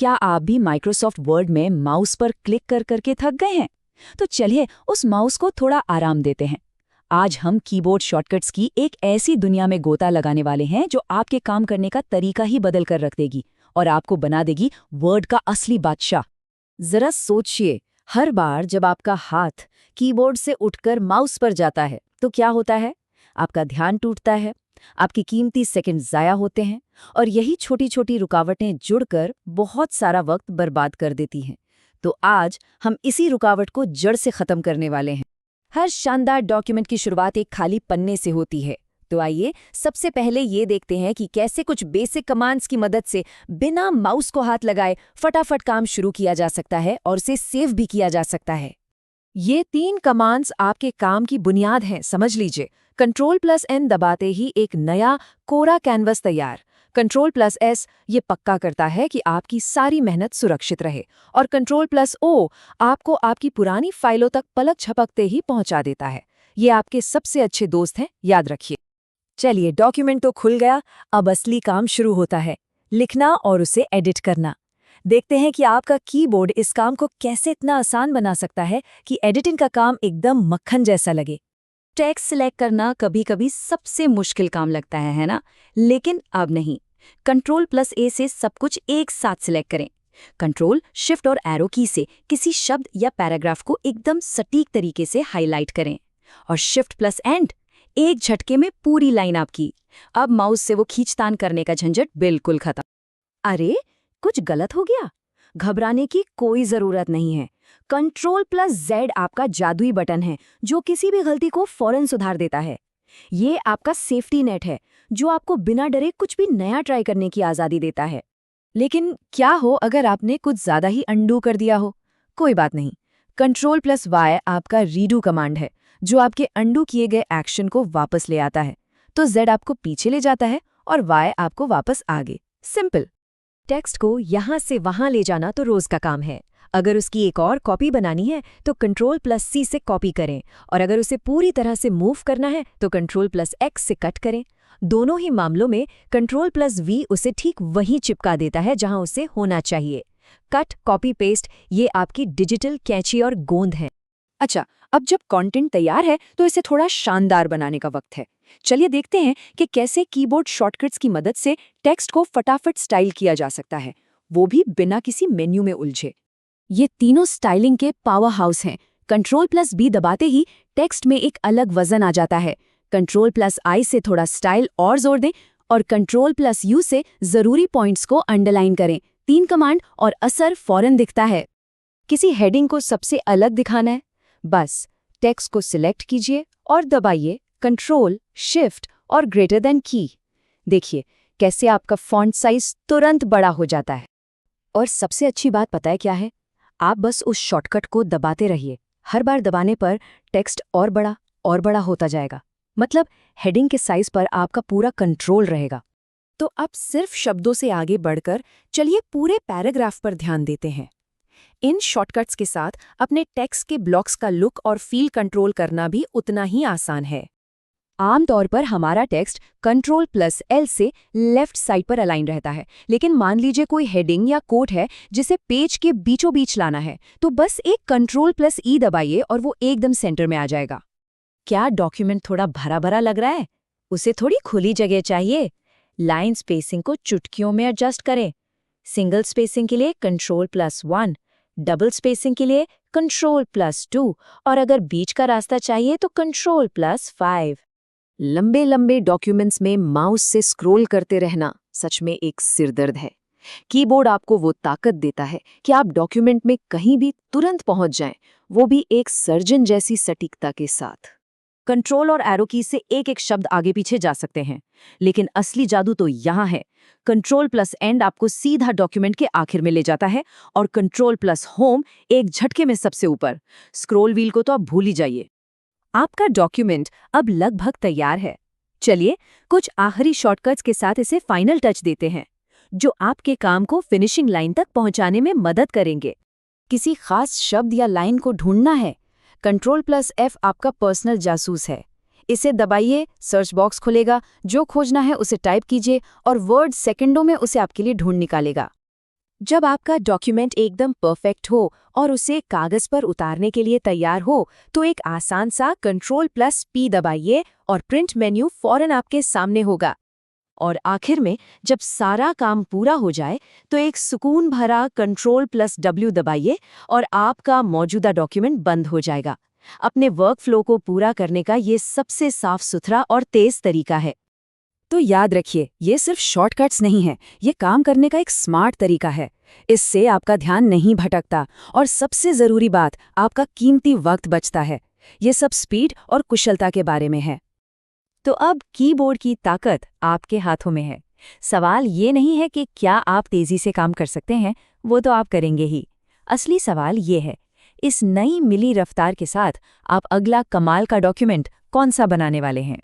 क्या आप भी माइक्रोसॉफ्ट वर्ड में माउस पर क्लिक कर करके थक गए हैं? तो चलिए उस माउस को थोड़ा आराम देते हैं। आज हम कीबोर्ड शॉर्टकट्स की एक ऐसी दुनिया में गोता लगाने वाले हैं जो आपके काम करने का तरीका ही बदल कर रख देगी और आपको बना देगी वर्ड का असली बादशाह। जरा सोचिए, हर बार जब आपका हाथ कीबोर्ड से उठकर माउस पर जाता है तो क्या होता है? आपका ध्यान टूटता है, आपकी कीमती सेकंड जाया होते हैं और यही छोटी छोटी रुकावटें जुड़कर बहुत सारा वक्त बर्बाद कर देती हैं। तो आज हम इसी रुकावट को जड़ से खत्म करने वाले हैं। हर शानदार डॉक्यूमेंट की शुरुआत एक खाली पन्ने से होती है। तो आइए सबसे पहले ये देखते हैं कि कैसे कुछ बेसिक कमांड्स की मदद से बिना माउस को हाथ लगाए फटाफट काम शुरू किया जा सकता है और उसे सेव भी किया जा सकता है। ये 3 कमांड्स आपके काम की बुनियाद हैं, समझ लीजिए। Ctrl+N दबाते ही एक नया कोरा कैनवस तैयार। Ctrl+S ये पक्का करता है कि आपकी सारी मेहनत सुरक्षित रहे और Ctrl+O आपको आपकी पुरानी फाइलों तक पलक झपकते ही पहुंचा देता है। ये आपके सबसे अच्छे दोस्त हैं, याद रखिए। चलिए, डॉक्यूमेंट तो खुल गया, अब असली काम शुरू होता है, लिखना और उसे एडिट करना। देखते हैं कि आपका कीबोर्ड इस काम को कैसे इतना आसान बना सकता है कि एडिटिंग का काम एकदम मक्खन जैसा लगे। टेक्स्ट सिलेक्ट करना कभी कभी सबसे मुश्किल काम लगता है ना? लेकिन अब नहीं। Ctrl+A से सब कुछ एक साथ सिलेक्ट करें। कंट्रोल, शिफ्ट और एरो की से किसी शब्द या पैराग्राफ को एकदम सटीक तरीके से हाईलाइट करें और Shift+End एक झटके में पूरी लाइन आपकी। अब माउस से वो खींचतान करने का झंझट बिल्कुल खत्म। अरे, कुछ गलत हो गया? घबराने की कोई जरूरत नहीं है। Ctrl+Z आपका जादुई बटन है जो किसी भी गलती को फौरन सुधार देता है। ये आपका सेफ्टी नेट है जो आपको बिना डरे कुछ भी नया ट्राई करने की आज़ादी देता है। लेकिन क्या हो अगर आपने कुछ ज़्यादा ही अंडू कर दिया हो? कोई बात नहीं। Ctrl+Y आपका रीडू कमांड है जो आपके अंडू किए गए एक्शन को वापस ले आता है। तो Z आपको पीछे ले जाता है और Y आपको वापस आगे। सिंपल। टेक्स्ट को यहाँ से वहाँ ले जाना तो रोज का काम है। अगर उसकी एक और कॉपी बनानी है तो Ctrl+C से कॉपी करें और अगर उसे पूरी तरह से मूव करना है तो Ctrl+X से कट करें। दोनों ही मामलों में Ctrl+V उसे ठीक वहीं चिपका देता है जहां उसे होना चाहिए। कट, कॉपी, पेस्ट ये आपकी डिजिटल कैंची और गोंद है। अच्छा, अब जब कंटेंट तैयार है तो इसे थोड़ा शानदार बनाने का वक्त है। चलिए देखते हैं कि कैसे कीबोर्ड शॉर्टकट्स की मदद से टेक्स्ट को फटाफट स्टाइल किया जा सकता है, वो भी बिना किसी मेन्यू में उलझे। ये तीनों स्टाइलिंग के पावर हाउस हैं। Ctrl+B दबाते ही टेक्स्ट में एक अलग वजन आ जाता है। Ctrl+I से थोड़ा स्टाइल और जोर दें और Ctrl+U से जरूरी पॉइंट्स को अंडरलाइन करें। 3 कमांड और असर फौरन दिखता है। किसी हेडिंग को सबसे अलग दिखाना है? बस टेक्स्ट को सिलेक्ट कीजिए और दबाइए Ctrl, Shift और ग्रेटर देन की। देखिए कैसे आपका फॉन्ट साइज तुरंत बड़ा हो जाता है। और सबसे अच्छी बात पता है क्या है? आप बस उस शॉर्टकट को दबाते रहिए। हर बार दबाने पर टेक्स्ट और बड़ा होता जाएगा। मतलब हेडिंग के साइज पर आपका पूरा कंट्रोल रहेगा। तो अब सिर्फ शब्दों से आगे बढ़कर चलिए पूरे पैराग्राफ पर ध्यान देते हैं। इन शॉर्टकट्स के साथ अपने टेक्स्ट के ब्लॉक्स का लुक और फील कंट्रोल करना भी उतना ही आसान है। आमतौर पर हमारा टेक्स्ट Ctrl+L से लेफ्ट साइड पर अलाइन रहता है, लेकिन मान लीजिए कोई हेडिंग या कोट है जिसे पेज के बीचों बीच लाना है, तो बस एक Ctrl+E दबाइए और वो एकदम सेंटर में आ जाएगा। क्या डॉक्यूमेंट थोड़ा भरा भरा लग रहा है? उसे थोड़ी खुली जगह चाहिए। लाइन स्पेसिंग को चुटकियों में एडजस्ट करें। सिंगल स्पेसिंग के लिए Ctrl+1, डबल स्पेसिंग के लिए Ctrl+2 और अगर बीच का रास्ता चाहिए तो Ctrl+5। लंबे लंबे डॉक्यूमेंट्स में माउस से स्क्रॉल करते रहना सच में एक सिरदर्द है। कीबोर्ड आपको वो ताकत देता है कि आप डॉक्यूमेंट में कहीं भी तुरंत पहुंच जाएं, वो भी एक सर्जन जैसी सटीकता के साथ। कंट्रोल और एरो की से एक एक शब्द आगे पीछे जा सकते हैं, लेकिन असली जादू तो यहाँ है। Ctrl+End आपको सीधा डॉक्यूमेंट के आखिर में ले जाता है और Ctrl+Home एक झटके में सबसे ऊपर। स्क्रॉल व्हील को तो आप भूल ही जाइए। आपका डॉक्यूमेंट अब लगभग तैयार है। चलिए कुछ आखिरी शॉर्टकट्स के साथ इसे फाइनल टच देते हैं, जो आपके काम को फिनिशिंग लाइन तक पहुंचाने में मदद करेंगे। किसी खास शब्द या लाइन को ढूंढना है? Ctrl+F आपका पर्सनल जासूस है। इसे दबाइए, सर्च बॉक्स खुलेगा, जो खोजना है उसे टाइप कीजिए और वर्ड सेकंडों में उसे आपके लिए ढूंढ निकालेगा। जब आपका डॉक्यूमेंट एकदम परफेक्ट हो और उसे कागज पर उतारने के लिए तैयार हो, तो एक आसान सा Ctrl+P दबाइए और प्रिंट मेन्यू फौरन आपके सामने होगा। और आखिर में जब सारा काम पूरा हो जाए, तो एक सुकून भरा Ctrl+W दबाइए और आपका मौजूदा डॉक्यूमेंट बंद हो जाएगा। अपने वर्कफ्लो को पूरा करने का ये सबसे साफ सुथरा और तेज तरीका है। तो याद रखिए, ये सिर्फ शॉर्टकट्स नहीं है, ये काम करने का एक स्मार्ट तरीका है। इससे आपका ध्यान नहीं भटकता और सबसे ज़रूरी बात, आपका कीमती वक्त बचता है। ये सब स्पीड और कुशलता के बारे में है। तो अब कीबोर्ड की ताकत आपके हाथों में है। सवाल ये नहीं है कि क्या आप तेजी से काम कर सकते हैं, वो तो आप करेंगे ही। असली सवाल ये है, इस नई मिली रफ्तार के साथ आप अगला कमाल का डॉक्यूमेंट कौन सा बनाने वाले हैं।